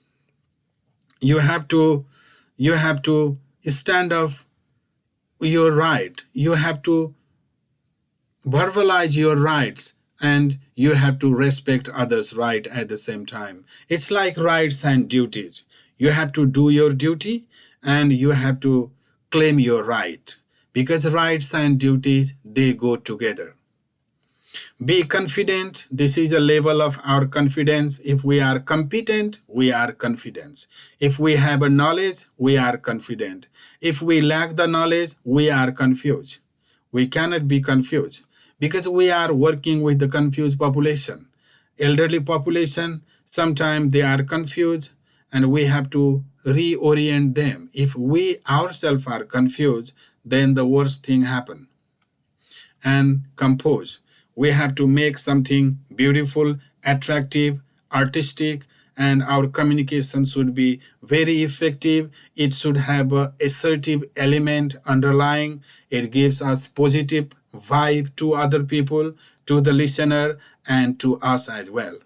You have to stand up your right. You have to verbalize your rights, and you have to respect others' right at the same time. It's like rights and duties. You have to do your duty and you have to claim your right, because rights and duties, they go together. Be confident. This is a level of our confidence. If we are competent, we are confident. If we have a knowledge, we are confident. If we lack the knowledge, we are confused. We cannot be confused because we are working with the confused population. Elderly population, sometimes they are confused and we have to reorient them. If we ourselves are confused, then the worst thing happen. And compose. We have to make something beautiful, attractive, artistic, and our communication should be very effective. It should have a assertive element underlying. It gives us positive vibe to other people, to the listener, and to us as well.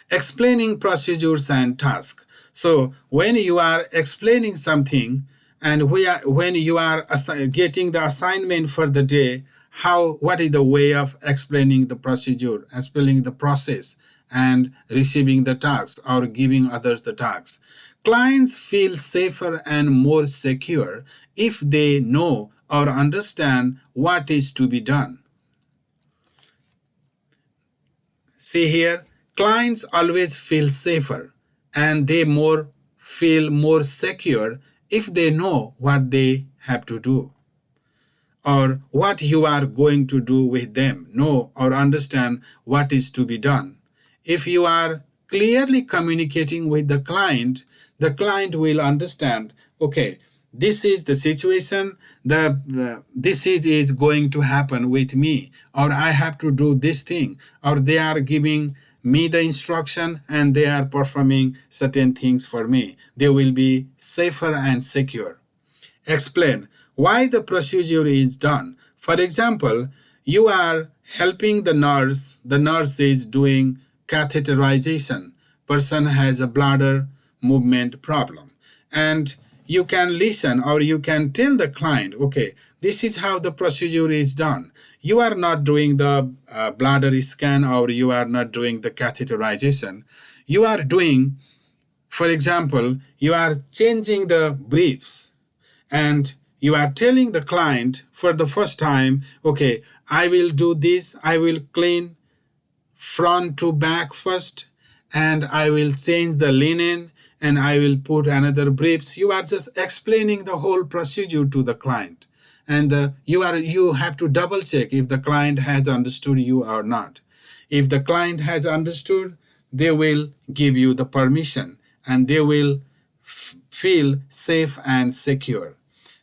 Explaining procedures and tasks. So when you are explaining something and when you are getting the assignment for the day, what is the way of explaining the procedure, explaining the process, and receiving the tasks or giving others the tasks. Clients feel safer and more secure if they know or understand what is to be done. See here, clients always feel safer and they feel more secure if they know what they have to do or what you are going to do with them, know or understand what is to be done. If you are clearly communicating with the client will understand, okay, this is the situation, this is going to happen with me, or I have to do this thing, or they are giving me the instruction and they are performing certain things for me. They will be safer and secure. Explain why the procedure is done. For example, you are helping the nurse is doing catheterization. Person has a bladder movement problem. And you can listen or you can tell the client, okay, this is how the procedure is done. You are not doing the bladder scan or you are not doing the catheterization. You are doing, for example, you are changing the briefs and you are telling the client for the first time, okay, I will do this, I will clean front to back first, and I will change the linen, and I will put another briefs. You are just explaining the whole procedure to the client, and you have to double check if the client has understood you or not. If the client has understood, they will give you the permission, and they will feel safe and secure.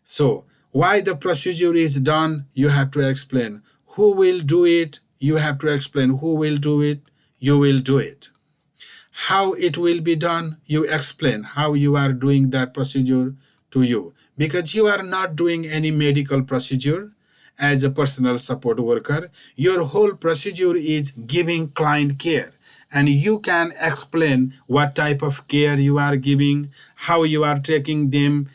So, why the procedure is done, you have to explain. Who will do it, you have to explain. Who will do it, you will do it. How it will be done, you explain how you are doing that procedure to you. Because you are not doing any medical procedure as a personal support worker, your whole procedure is giving client care. And you can explain what type of care you are giving, how you are taking them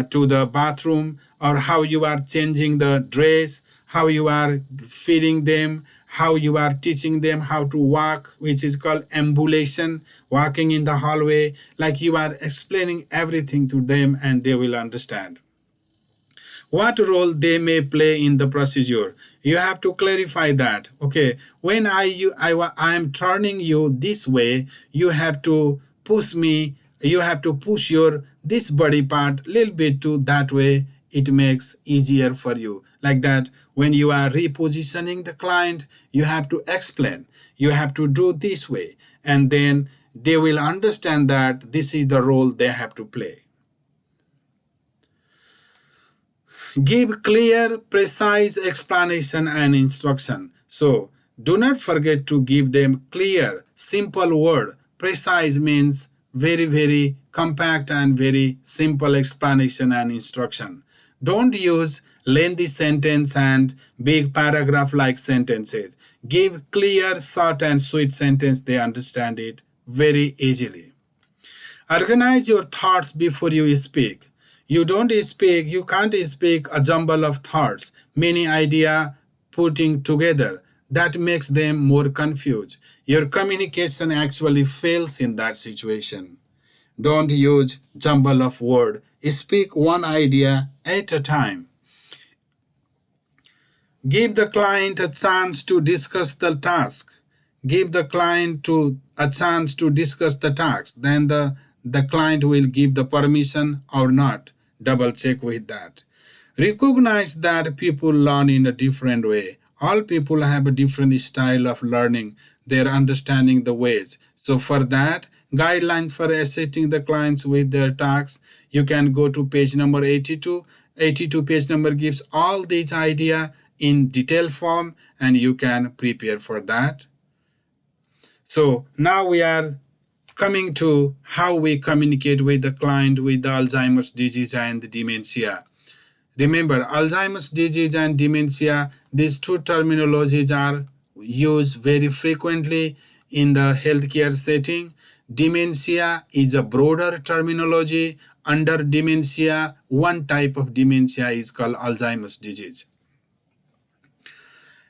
to the bathroom, or how you are changing the dress, how you are feeding them, how you are teaching them how to walk, which is called ambulation, walking in the hallway. Like you are explaining everything to them and they will understand what role they may play in the procedure. You have to clarify that. Okay, when I am turning you this way, you have to push me. You have to push your this body part a little bit to that way. It makes easier for you. Like that, when you are repositioning the client, you have to explain. You have to do this way, and then they will understand that this is the role they have to play. Give clear, precise explanation and instruction. So do not forget to give them clear, simple word. Precise means very, very compact and very simple explanation and instruction. Don't use lengthy sentence and big paragraph like sentences. Give clear, short and sweet sentence. They understand it very easily. Organize your thoughts before you speak. You can't speak a jumble of thoughts, many ideas putting together. That makes them more confused. Your communication actually fails in that situation. Don't use jumble of word. Speak one idea at a time. Give the client a chance to discuss the task. Give the client to a chance to discuss the task. Then the client will give the permission or not. Double check with that. Recognize that people learn in a different way. All people have a different style of learning. They're understanding the ways. So for that, guidelines for assisting the clients with their tasks, you can go to page number 82. 82 page number gives all these idea in detailed form, and you can prepare for that. So now we are coming to how we communicate with the client with the Alzheimer's disease and the dementia. Remember, Alzheimer's disease and dementia, these two terminologies are used very frequently in the healthcare setting. Dementia is a broader terminology. Under dementia, one type of dementia is called Alzheimer's disease.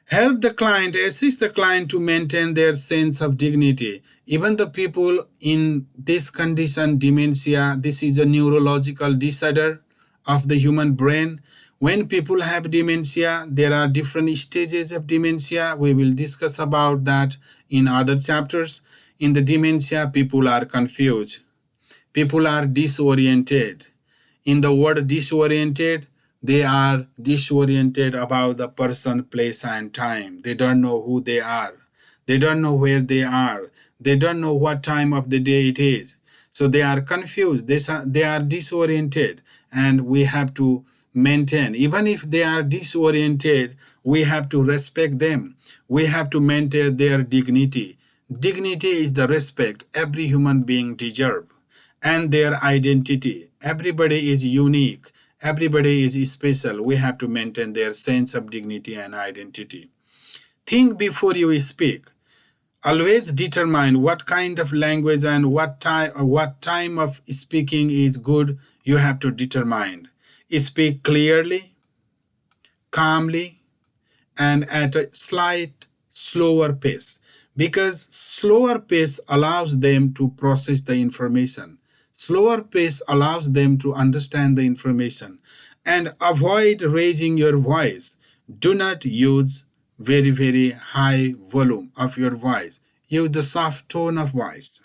Help the client, assist the client to maintain their sense of dignity. Even the people in this condition, dementia, this is a neurological disorder of the human brain. When people have dementia, there are different stages of dementia. We will discuss about that in other chapters. In the dementia, people are confused. People are disoriented. In the word disoriented, they are disoriented about the person, place, and time. They don't know who they are. They don't know where they are. They don't know what time of the day it is. So they are confused. They are disoriented, and we have to maintain. Even if they are disoriented, we have to respect them. We have to maintain their dignity. Dignity is the respect every human being deserves, and their identity. Everybody is unique. Everybody is special. We have to maintain their sense of dignity and identity. Think before you speak. Always determine what kind of language and what time of speaking is good. You have to determine. Speak clearly, calmly, and at a slight slower pace, because slower pace allows them to process the information. Slower pace allows them to understand the information. And avoid raising your voice. Do not use very, very high volume of your voice. Use the soft tone of voice.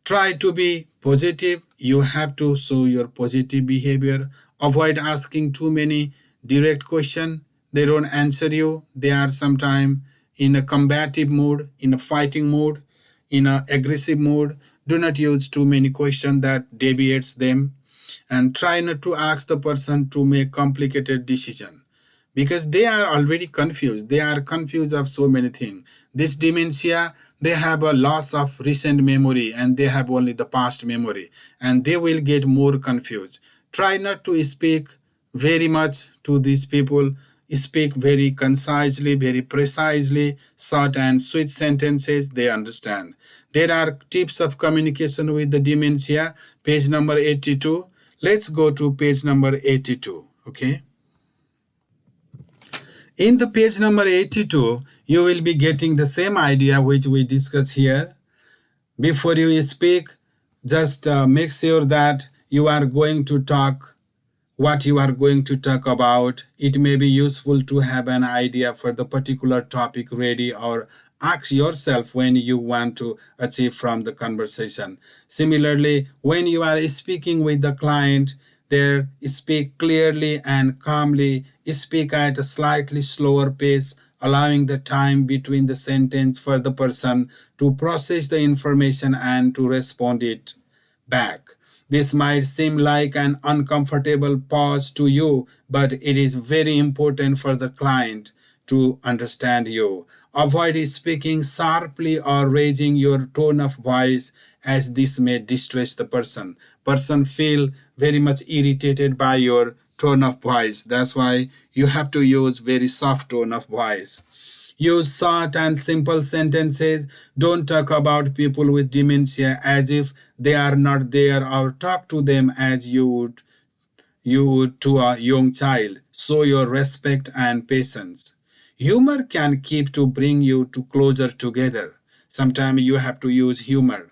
Try to be positive. You have to show your positive behavior. Avoid asking too many direct questions. They don't answer you. They are sometimes in a combative mood, in a fighting mood, in an aggressive mood. Do not use too many questions that deviates them. And try not to ask the person to make complicated decision, because they are already confused. They are confused of so many things. This dementia, they have a loss of recent memory and they have only the past memory, and they will get more confused. Try not to speak very much to these people. Speak very concisely, very precisely, short and sweet sentences they understand. There are tips of communication with the dementia, page number 82. Let's go to page number 82. Okay. In the page number 82, you will be getting the same idea which we discussed here. Before you speak, just make sure that you are going to talk what you are going to talk about. It may be useful to have an idea for the particular topic ready, or ask yourself when you want to achieve from the conversation. Similarly, when you are speaking with the client, there speak clearly and calmly, speak at a slightly slower pace, allowing the time between the sentence for the person to process the information and to respond it back. This might seem like an uncomfortable pause to you, but it is very important for the client to understand you. Avoid speaking sharply or raising your tone of voice, as this may distress the person. Person feel very much irritated by your tone of voice. That's why you have to use very soft tone of voice. Use short and simple sentences. Don't talk about people with dementia as if they are not there, or talk to them as you would to a young child. Show your respect and patience. Humor can keep to bring you to closer together. Sometimes you have to use humor.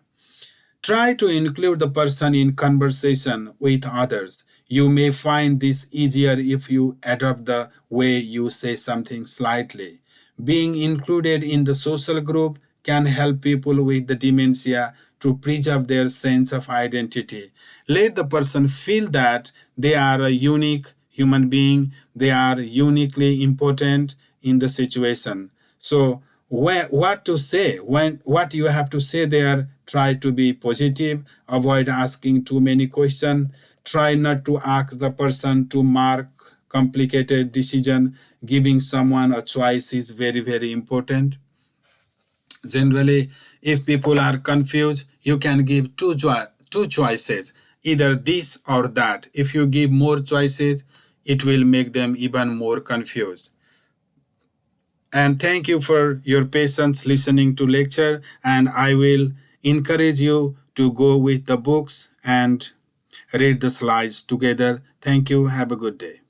Try to include the person in conversation with others. You may find this easier if you adopt the way you say something slightly. Being included in the social group can help people with the dementia to preserve their sense of identity. Let the person feel that they are a unique human being, they are uniquely important in the situation. So, what to say, when what you have to say there, try to be positive, avoid asking too many questions, try not to ask the person to mark complicated decision. Giving someone a choice is very, very important. Generally, if people are confused, you can give two choices, either this or that. If you give more choices, it will make them even more confused. And thank you for your patience listening to lecture, and I will encourage you to go with the books and read the slides together. Thank you. Have a good day.